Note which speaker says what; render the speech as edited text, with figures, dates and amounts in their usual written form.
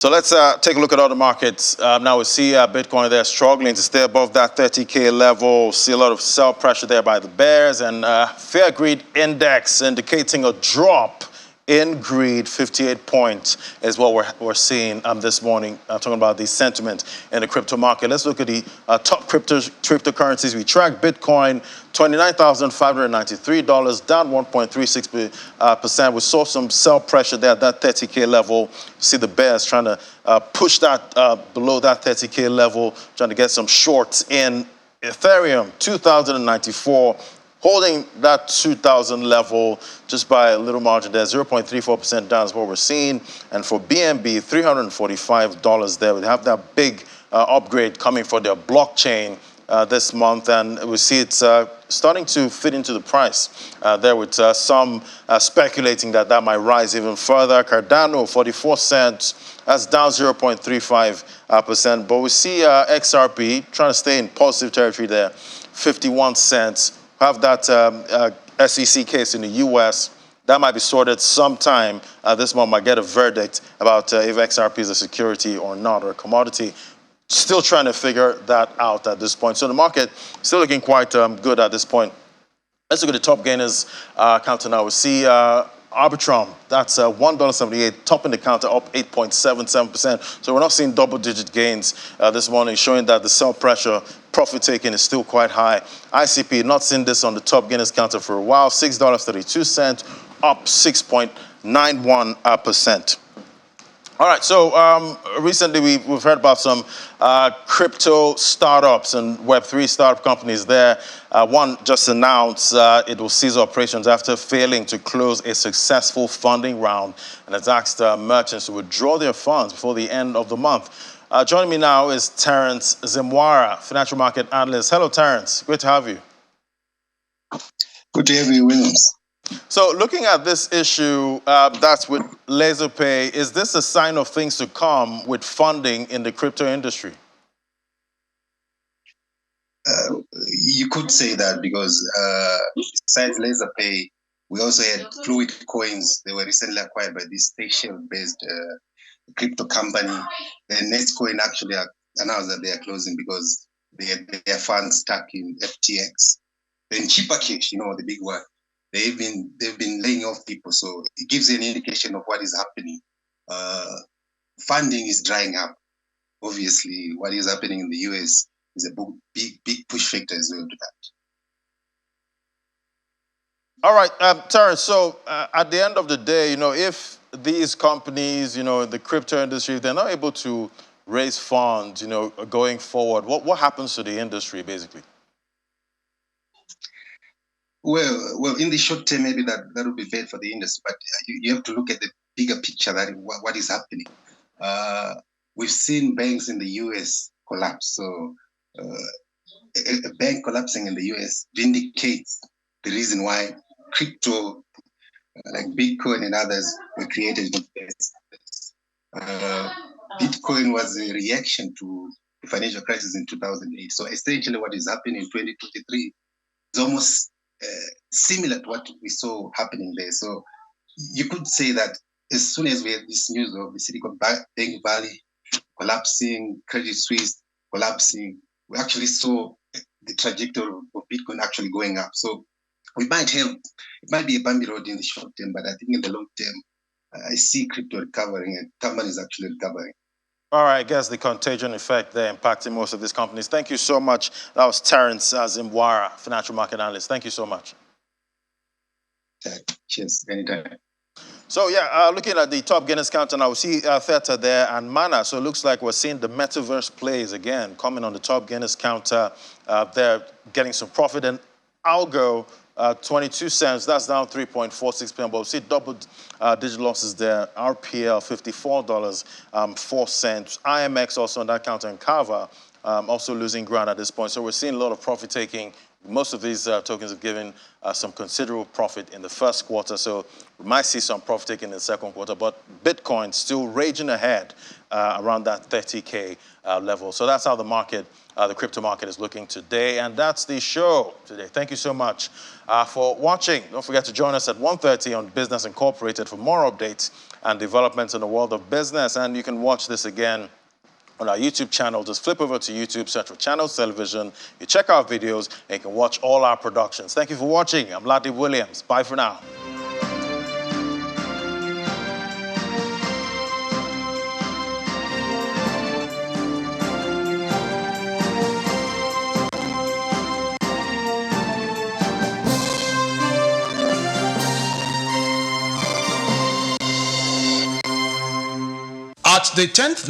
Speaker 1: So let's take a look at other markets. Now we see Bitcoin there struggling to stay above that 30K level. See a lot of sell pressure there by the bears, and Fair Greed Index indicating a drop in greed. 58 points is what we're seeing this morning, talking about the sentiment in the crypto market. Let's look at the top cryptocurrencies. We track Bitcoin, $29,593, down 1.36%. We saw some sell pressure there at that 30K level. See the bears trying to push that below that 30K level, trying to get some shorts in. Ethereum, 2,094. Holding that 2,000 level just by a little margin there, 0.34% down is what we're seeing. And for BNB, $345 there. We have that big upgrade coming for their blockchain this month, and we see it's starting to fit into the price there, with some speculating that that might rise even further. Cardano, 44 cents. That's down 0.35%. But we see XRP trying to stay in positive territory there, 51 cents. Have that SEC case in the U.S. That might be sorted sometime this month. Might get a verdict about if XRP is a security or not, or a commodity. Still trying to figure that out at this point. So the market still looking quite good at this point. Let's look at the top gainers counter now. We see Arbitrum, that's $1.78, topping the counter, up 8.77%. So we're not seeing double-digit gains this morning, showing that the sell pressure, profit taking is still quite high. ICP, not seen this on the top gainers counter for a while, $6.32, up 6.91%. All right, so recently we've heard about some crypto startups and Web3 startup companies there. One just announced it will cease operations after failing to close a successful funding round, and has asked merchants to withdraw their funds before the end of the month. Joining me now is Terence Zimwara, financial market analyst. Hello, Terence. Great to have you.
Speaker 2: Good to have you, Williams.
Speaker 1: So looking at this issue, that's with LaserPay, is this a sign of things to come with funding in the crypto industry?
Speaker 2: You could say that, because besides LaserPay, we also had Fluid Coins. They were recently acquired by this Seychelles-based crypto company. Then Netcoin actually announced that they are closing because they had their funds stuck in FTX. Then Cheaper Cash, the big one. They've been laying off people, so it gives you an indication of what is happening. Funding is drying up. Obviously, what is happening in the US is a big push factor as well to that.
Speaker 1: All right, Terence, so at the end of the day, if these companies, the crypto industry, if they're not able to raise funds, going forward, what happens to the industry, basically?
Speaker 2: Well, in the short term, maybe that would be bad for the industry, but you have to look at the bigger picture, that what is happening. We've seen banks in the US collapse. So a bank collapsing in the US vindicates the reason why crypto, like Bitcoin and others, were created in the first place. Bitcoin was a reaction to the financial crisis in 2008. So essentially what is happening in 2023 is almost similar to what we saw happening there. So you could say that as soon as we had this news of the Silicon Bank Valley collapsing, Credit Suisse collapsing, we actually saw the trajectory of Bitcoin actually going up. So it might be a bumpy road in the short term, but I think in the long term, I see crypto recovering and companies actually recovering.
Speaker 1: All right, I guess the contagion effect there impacting most of these companies. Thank you so much. That was Terence Zimwara, financial market analyst. Thank you so much.
Speaker 2: Cheers, anytime.
Speaker 1: So yeah, looking at the top gainers counter now, we see Theta there and Mana. So it looks like we're seeing the metaverse plays again coming on the top gainers counter. They're getting some profit, and Algo, 22 cents, that's down 3.46%, but we see double-digit losses there. RPL, $54.04. IMX also on that counter, and Kava also losing ground at this point. So we're seeing a lot of profit taking. Most of these tokens have given some considerable profit in the first quarter, so we might see some profit taking in the second quarter, but Bitcoin still raging ahead around that 30K level. So that's how the market, the crypto market is looking today, and that's the show today. Thank you so much for watching. Don't forget to join us at 1:30 on Business Incorporated for more updates and developments in the world of business. And you can watch this again on our YouTube channel. Just flip over to YouTube, search for Channels Television. You check our videos, and you can watch all our productions. Thank you for watching. I'm Ladi Williams. Bye for now.
Speaker 3: At the 10th